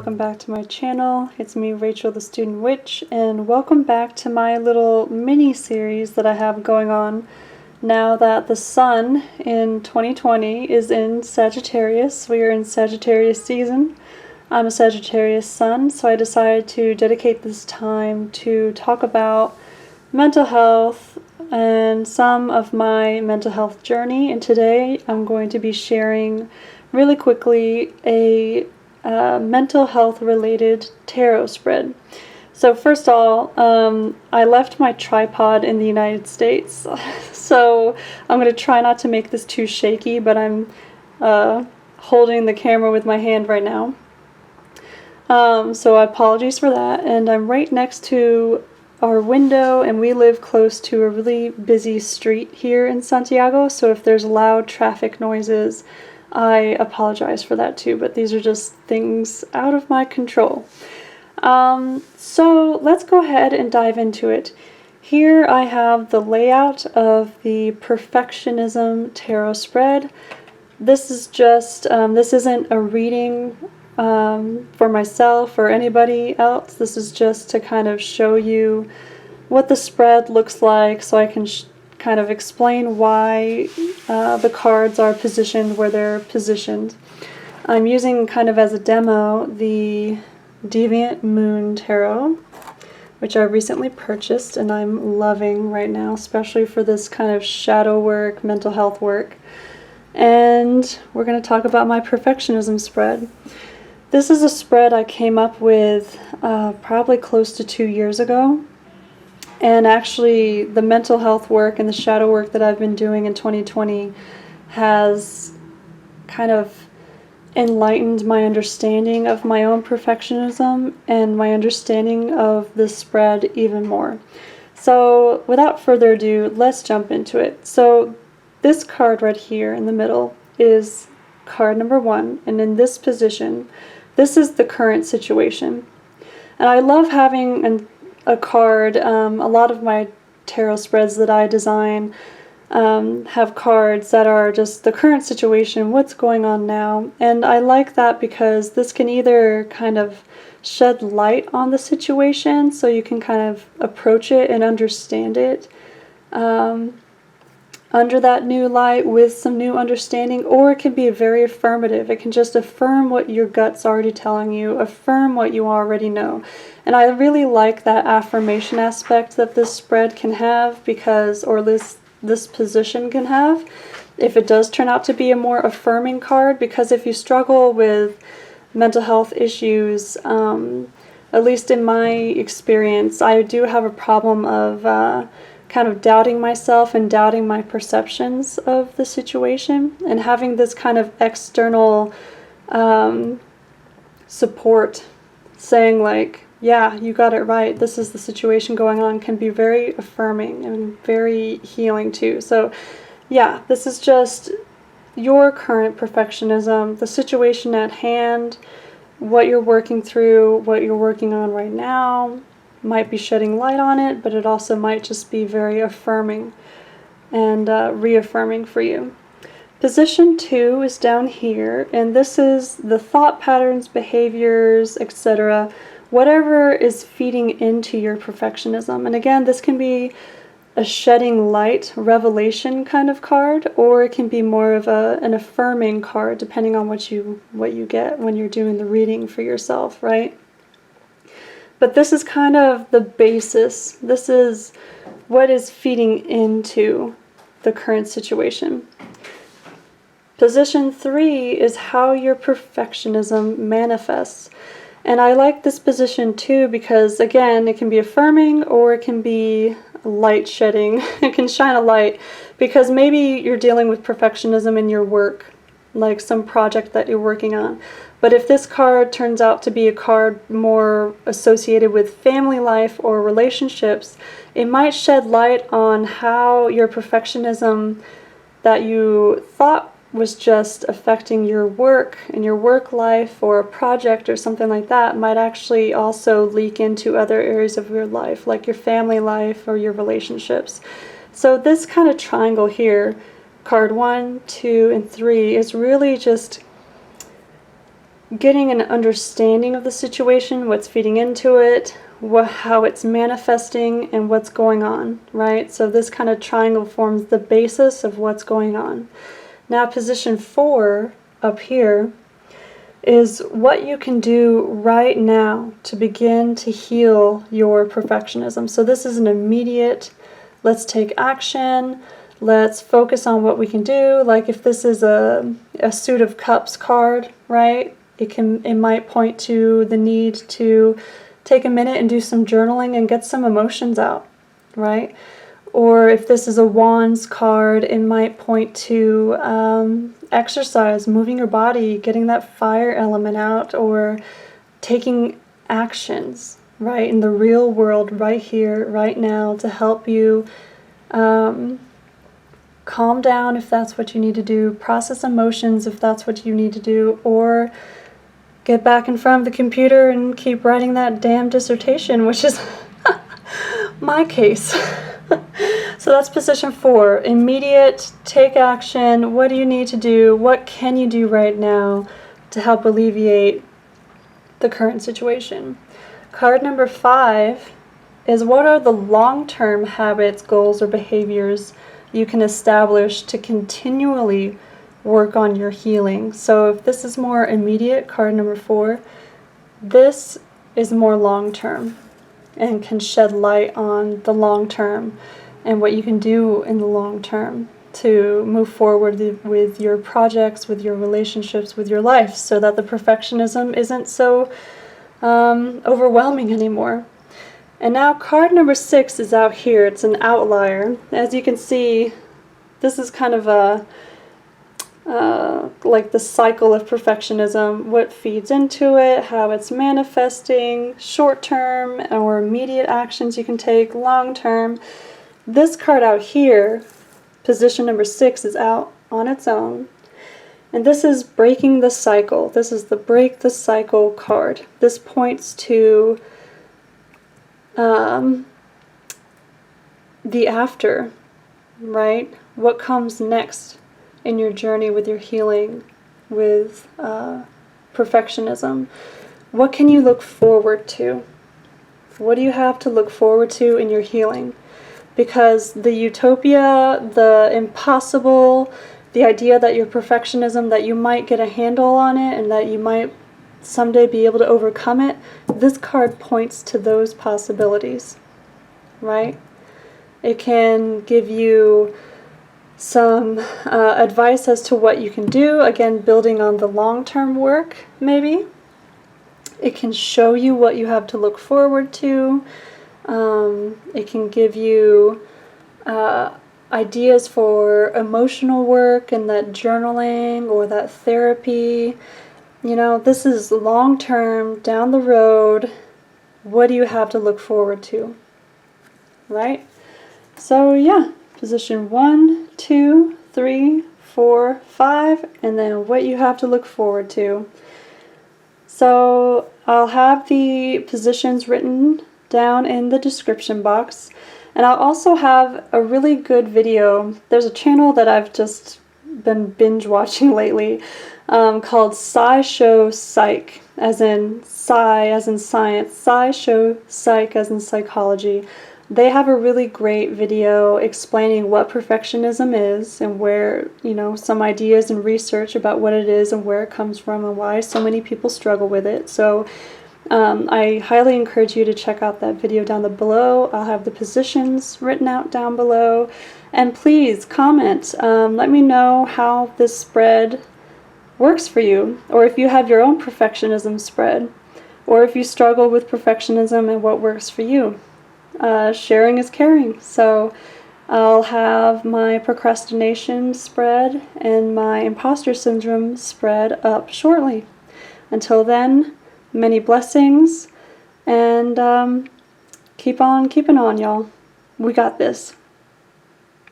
welcome back to my channel. It's me, Rachel the Student Witch, and welcome back to my little mini-series that I have going on now that the sun in 2020 is in Sagittarius. We are in Sagittarius season. I'm a Sagittarius sun, so I decided to dedicate this time to talk about mental health and some of my mental health journey. And today I'm going to be sharing really quickly a mental health related tarot spread. So first of all, I left my tripod in the United States, so I'm going to try not to make this too shaky, but I'm holding the camera with my hand right now. So apologies for that, and I'm right next to our window, and we live close to a really busy street here in Santiago, so if there's loud traffic noises, I apologize for that too, but these are just things out of my control. So let's go ahead and dive into it. Here I have the layout of the Perfectionism tarot spread. This is just, this isn't a reading for myself or anybody else. This is just to kind of show you what the spread looks like, so I can kind of explain why the cards are positioned where they're positioned. I'm using kind of as a demo the Deviant Moon Tarot, which I recently purchased and I'm loving right now, especially for this kind of shadow work, mental health work. And we're going to talk about my Perfectionism spread. This is a spread I came up with probably close to 2 years ago. And actually, the mental health work and the shadow work that I've been doing in 2020 has kind of enlightened my understanding of my own perfectionism and my understanding of this spread even more. So without further ado, let's jump into it. So this card right here in the middle is card number 1, and in this position, this is the current situation. And I love having a card. A lot of my tarot spreads that I design have cards that are just the current situation, what's going on now. And I like that because this can either kind of shed light on the situation so you can kind of approach it and understand it under that new light with some new understanding, or it can be very affirmative. It can just affirm what your gut's already telling you, affirm what you already know. And I really like that affirmation aspect that this spread can have, because, or this position can have, if it does turn out to be a more affirming card. Because if you struggle with mental health issues, at least in my experience, I do have a problem of kind of doubting myself and doubting my perceptions of the situation, and having this kind of external support saying like, yeah, you got it right, this is the situation going on, can be very affirming and very healing too. So yeah, this is just your current perfectionism, the situation at hand, what you're working through, what you're working on right now. Might be shedding light on it, but it also might just be very affirming and reaffirming for you. Position 2 is down here, and this is the thought patterns, behaviors, etc., whatever is feeding into your perfectionism. And again, this can be a shedding light, revelation kind of card, or it can be more of an affirming card, depending on what you get when you're doing the reading for yourself, right? But this is kind of the basis. This is what is feeding into the current situation. Position 3 is how your perfectionism manifests. And I like this position too because, again, it can be affirming or it can be light shedding. It can shine a light because maybe you're dealing with perfectionism in your work, like some project that you're working on. But if this card turns out to be a card more associated with family life or relationships, it might shed light on how your perfectionism that you thought was just affecting your work and your work life or a project or something like that might actually also leak into other areas of your life, like your family life or your relationships. So this kind of triangle here, card 1, 2, and 3, is really just getting an understanding of the situation, what's feeding into it, how it's manifesting, and what's going on, right? So this kind of triangle forms the basis of what's going on. Now position 4 up here is what you can do right now to begin to heal your perfectionism. So this is an immediate, let's take action, let's focus on what we can do. Like if this is a suit of cups card, right? It might point to the need to take a minute and do some journaling and get some emotions out, right? Or if this is a wands card, it might point to exercise, moving your body, getting that fire element out, or taking actions, right, in the real world, right here, right now, to help you calm down if that's what you need to do, process emotions if that's what you need to do, or get back in front of the computer and keep writing that damn dissertation, which is my case. So that's position 4. Immediate, take action. What do you need to do? What can you do right now to help alleviate the current situation? Card number 5 is what are the long-term habits, goals, or behaviors you can establish to continually work on your healing. So if this is more immediate, card number 4, this is more long-term and can shed light on the long term and what you can do in the long term to move forward with your projects, with your relationships, with your life, so that the perfectionism isn't so overwhelming anymore. And now card number 6 is out here. It's an outlier. As you can see, this is kind of a like the cycle of perfectionism, what feeds into it, how it's manifesting, short-term or immediate actions you can take, long-term. This card out here, position number 6, is out on its own. And this is breaking the cycle. This is the break the cycle card. This points to the after, right? What comes next in your journey with your healing, with perfectionism? What can you look forward to? What do you have to look forward to in your healing? Because the utopia, the impossible, the idea that your perfectionism, that you might get a handle on it and that you might someday be able to overcome it, this card points to those possibilities, right? It can give you some advice as to what you can do, again, building on the long-term work, maybe. It can show you what you have to look forward to. It can give you ideas for emotional work and that journaling or that therapy. You know, this is long-term, down the road. What do you have to look forward to, right? So yeah, position 1, 2, 3, 4, 5, and then what you have to look forward to. So I'll have the positions written down in the description box, and I'll also have a really good video. There's a channel that I've just been binge watching lately called SciShow Psych, as in sci as in science, SciShow Psych as in psychology. They have a really great video explaining what perfectionism is and where, you know, some ideas and research about what it is and where it comes from and why so many people struggle with it. So I highly encourage you to check out that video down below. I'll have the positions written out down below. And please comment. Let me know how this spread works for you, or if you have your own perfectionism spread, or if you struggle with perfectionism and what works for you. Sharing is caring. So I'll have my procrastination spread and my imposter syndrome spread up shortly. Until then, many blessings, and keep on keeping on, y'all. We got this.